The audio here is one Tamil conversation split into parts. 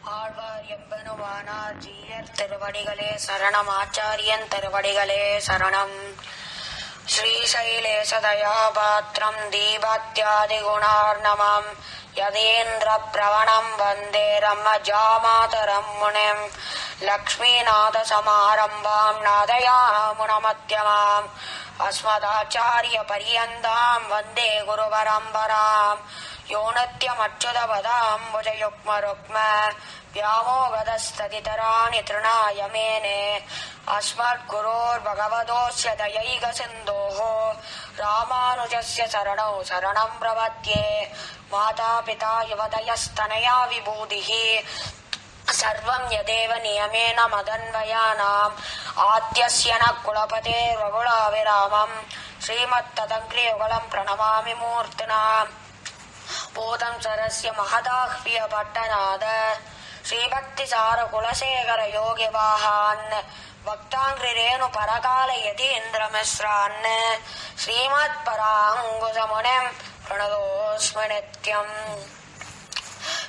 ஆழ்வார் எம்பெருமானார் ஜீயர் திருவடிகளே சரணம். ஆச்சாரியன் திருவடிகளே சரணம். श्रीशैलेशदयापात्रं दीपात्यादिगुणार्णवं यदेन्द्रप्रवणं वन्दे रम्मजामातरं मुनिं लक्ष्मीनाथसमारम्भां नादयामुनमध्यमाम् अस्मदाचार्यपर्यन्तां वन्दे गुरुपरम्परां यो नित्यमच्युतपदाम्बुजयुग्मरुक्म व्यामोगदस्तदितराणि तृणाय मेने अस्मद्गुरोर्भगवतोऽस्य दयैकसिन्धोः रामानुजस्य शरणौ शरणं प्रपद्ये। मातापिता युवतयस्तनया विभूतिः सर्वं यदेव नियमेन मदन्वयानाम् आद्यस्य न कुलपतेर्वकुलाभिरामम् श्रीमत्तदङ्घ्रियुगलं प्रणमामि मूर्तिना। बोधं सरस्य महदाह्व्यपट्टनाद श्रीभक्तिसार कुलशेखर योगिवाहान् भक्ताङ्घ्रिरेणु परकाल यतीन्द्रमिश्रान् श्रीमत्पराङ्कुशमुनिं प्रणतोऽस्मि नित्यम्.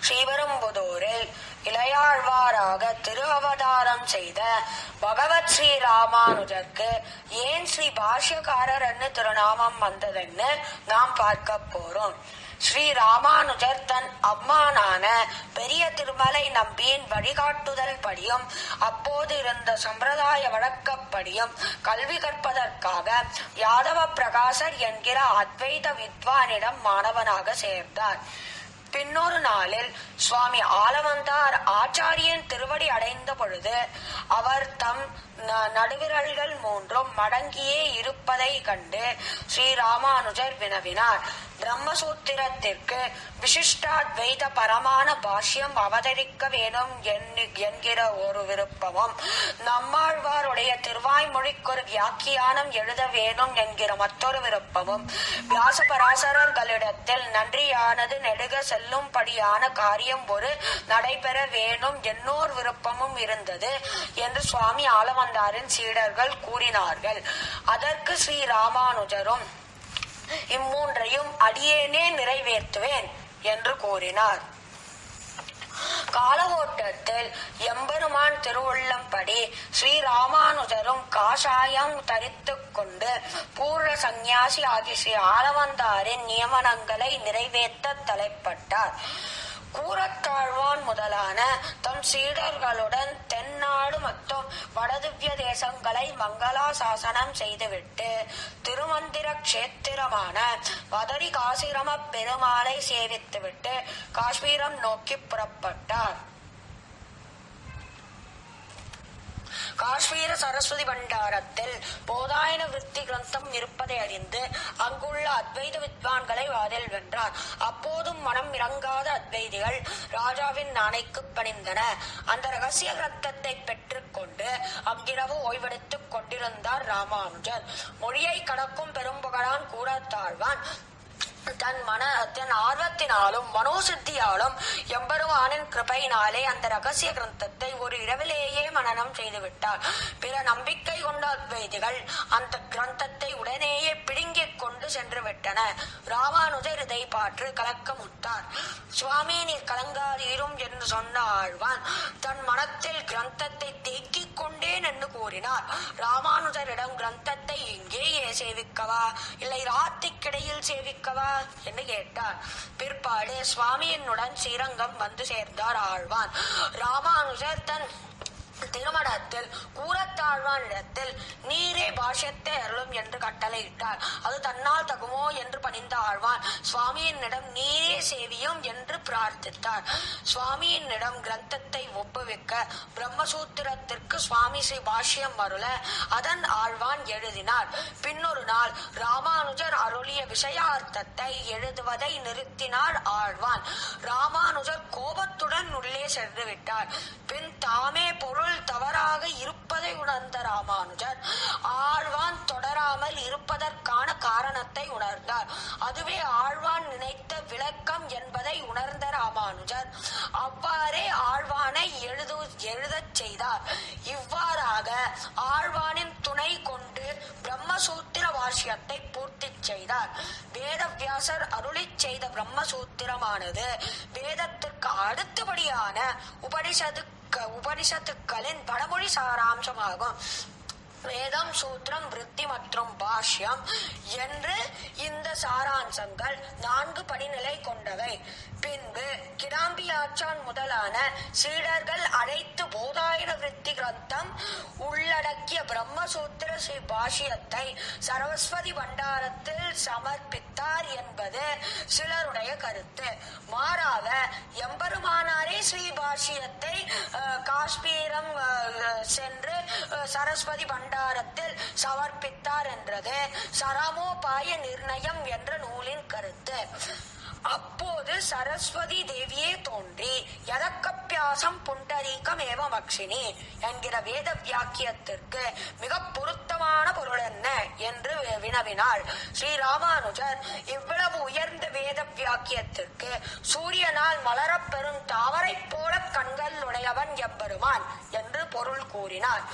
ஸ்ரீபெரும்புதூரில் இளையாழ்வாராக திரு அவதாரம் செய்த பகவத் ஸ்ரீ ராமானுஜருக்கு ஏன் ஸ்ரீ பாஷ்யக்காரர்னு திருநாமம் வந்ததுன்னு நாம் பார்க்க போறோம். ஸ்ரீ ராமானுஜர் தன் அம்மானான பெரிய திருமலை நம்பியின் வழிகாட்டுதல் படியும் அப்போது இருந்த சம்பிரதாய வழக்கப்படியும் கல்வி கற்பதற்காக யாதவ பிரகாசர் என்கிற அத்வைத வித்வானிடம் மாணவனாக சேர்ந்தார். பின்னொரு நாளில் சுவாமி ஆலவந்தார் ஆச்சாரியன் திருவடி அடைந்த பொழுது அவர் தம் நடுவிரல்கள் மூன்றும் மடங்கியே இருப்பதை கண்டு ஸ்ரீ ராமானுஜர் வினவினார். பிரம்மசூத்திரத்திற்கு விசிஷ்டாத்வைத பரமான பாஷ்யம் அவதரிக்க வேணும் என்கிற ஒரு விருப்பமும் நம்மாழ்வாருடைய திருவாய்மொழிக்கொரு வியாக்கியானம் எழுத வேணும் என்கிற மற்றொரு விருப்பமும் வியாசபராசரர்களிடத்தில் நன்றியானது நெடுக செல்லும்படியான காரியம் ஒரு நடைபெற வேணும் என்னோர் விருப்பமும் இருந்தது என்று சுவாமி ஆலவந்தாரின் சீடர்கள் கூறினார்கள். அதற்கு ஸ்ரீ ராமானுஜரும் இம்மூன்றையும் அடியேனே நிறைவேற்றுவேன் என்று கூறினார். காலகோட்டத்தில் எம்பெருமான் திருவுள்ளம்படி ஸ்ரீ ராமானுஜரும் காஷாயம் தரித்துக் கொண்டு பூர்ண சந்நியாசி ஆகிய ஸ்ரீ ஆலவந்தாரின் நியமனங்களை நிறைவேற்ற தலைப்பட்டார். கூரத்தாழ்வான் முதலான தம் சீடர்களுடன் தென்னாடு மற்றும் வடதிவ்ய தேசங்களை மங்களாசாசனம் செய்துவிட்டு திருமந்திர கஷேத்திரமான வதரி காசிரம பெருமாளை சேவித்துவிட்டு காஷ்மீரம் நோக்கி புறப்பட்டார். காஷ்மீர சரஸ்வதி பண்டாரத்தில் போதாயன விருத்தி கிரந்தம் இருப்பதை அறிந்து அங்குள்ள அத்வைத வித்வான்களை வாதில் வென்றார். அப்போதும் மனம் இறங்காத அத்வைதிகள் ராஜாவின் ஆணைக்கு பணிந்தன. அந்த ரகசிய கிரந்தத்தை பெற்றுக் கொண்டு அங்கிரவு ஓய்வெடுத்துக் கொண்டிருந்தார் ராமானுஜர். மொழியை கடக்கும் பெரும்புகழான் கூடத்தாழ்வான் தன் ஆர்வத்தினாலும் மனோசித்தியாலும் எம்பெருமானின் கிருபையினாலே அந்த ரகசிய கிரந்தத்தை ஒரு இரவிலேயே மனனம் செய்துவிட்டார். பிற நம்பிக்கை கொண்ட அத்வைதிகள் அந்த கிரந்தத்தை உடனேயே பிடுங்கிக் கொண்டு சென்று விட்டன. ராமானுஜர் இதை பாற்று கலக்கமுட்டார். சுவாமி நீர் கலங்காதீரும் என்று சொன்ன ஆழ்வான் தன் மனத்தில் கிரந்தத்தை தேக்கிக் கொண்டேன் என்று கூறினார். ராமானுஜரிடம் கிரந்தத்தை இங்கேயே சேவிக்கவா இல்லை ராத்திக்கிடையில் சேவிக்கவா என்று கேட்டார். பிற்பாடு சுவாமியினுடன் ஸ்ரீரங்கம் வந்து சேர்ந்தார் ஆழ்வான். ராமானுஜர் தன் திருமணத்தில் கூரத்தாழ்வானிடத்தில் நீரே பாஷ்யத்தை அருளும் என்று கட்டளையிட்டார். அது தன்னால் தகுமோ என்று பணிந்த ஆழ்வான் சுவாமியினிடம் நீரே சேவியும் என்று பிரார்த்தித்தார். சுவாமியினிடம் கிரந்தத்தை ஒப்புவிக்க பிரம்மசூத்திரத்திற்கு சுவாமி ஸ்ரீ பாஷ்யம் அருள அதன் ஆழ்வான் எழுதினார். பின்னொரு நாள் ராமானுஜர் அருளிய விஷயார்த்தத்தை எழுதுவதை நிறுத்தினார் ஆழ்வான். ராமானுஜர் கோபத்துடன் உள்ளே சென்று விட்டார். பின் தாமே பொருள் தவறாக இருப்பதை உணர்ந்த ராமானுஜர் ஆழ்வான் தொடராமல் இருப்பதற்கான காரணத்தை உணர்ந்தார். அதுவே ஆழ்வான் நினைத்த விளக்கம் என்பதை உணர்ந்த ராமானுஜர் அவ்வாறே ஆழ்வானை எழுதச் செய்தார். இவ்வாறாக ஆழ்வானின் துணை கொண்டு பிரம்மசூத்திர பாஷ்யத்தை பூர்த்தி செய்தார். வேதவியாசர் அருளிச் செய்த பிரம்மசூத்திரமானது வேதத்திற்கு அடுத்தபடியான உபனிஷத்துக்களின் வடமொழி சாராம்சமாகும். வேதம், சூத்திரம், விருத்தி மற்றும் பாஷ்யம் என்று இந்த சாராம்சங்கள் 4 படிநிலை கொண்டவை. பின்பு கிடாம்பியாச்சான் முதலான சீடர்கள் அழைத்து போதாயன விருத்தி கிரந்தம் உள்ளடக்கிய பிரம்மசூத்திர ஸ்ரீ பாஷ்யத்தை சரஸ்வதி பண்டாரத்தில் சமர்ப்பித்தார் என்பது சிலருடைய கருத்து. மாறாக எம்பெருமானாரே ஸ்ரீ பாஷ்யத்தை காஷ்மீரம் சென்று சரஸ்வதி பண்டாரத்தில் சமர்ப்பித்தார் என்றது சரமோபாய நிர்ணயம் என்ற நூலின் கருத்து. அப்போது சரஸ்வதி தேவியே தோன்றி யதக்கப்பியாசம் புண்டரீகம் ஏவம் அக்ஷினி என்கிற வேத வியாக்கியத்திற்கு மிக பொருத்தமான பொருள் என்ன என்று வினவினாள். ஸ்ரீ ராமானுஜர் இவ்வளவு உயர்ந்த வேத வியாக்கியத்திற்கு சூரியனால் மலரப் பெறும் தாமரை போல கண்கள் உடையவன் எம்பெருமான் என்று பொருள் கூறினார்.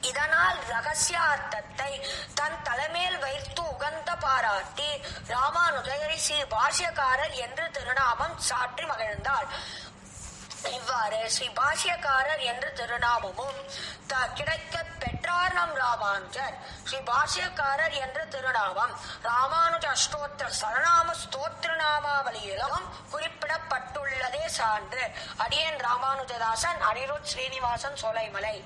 இதனால் ரகசியார்த்தத்தை தன் தலைமேல் வைத்து உகந்த பாராட்டி ராமானுஜரை ஸ்ரீ பாஷ்யக்காரர் என்று திருநாமம் சாற்றி மகிழ்ந்தாள். இவ்வாறு ஸ்ரீ பாஷ்யக்காரர் என்ற திருநாமமும் கிடைக்க பெற்றார் நம் ராமானுஜர். ஸ்ரீ பாஷ்யக்காரர் என்ற திருநாமம் ராமானுஜ அஷ்டோத்திர சரணாம ஸ்தோத்திர நாமாவளியிலும் குறிப்பிடப்பட்டுள்ளதே சான்று. அடியேன் ராமானுஜதாசன், அனிருத் ஸ்ரீனிவாசன், சோலைமலை.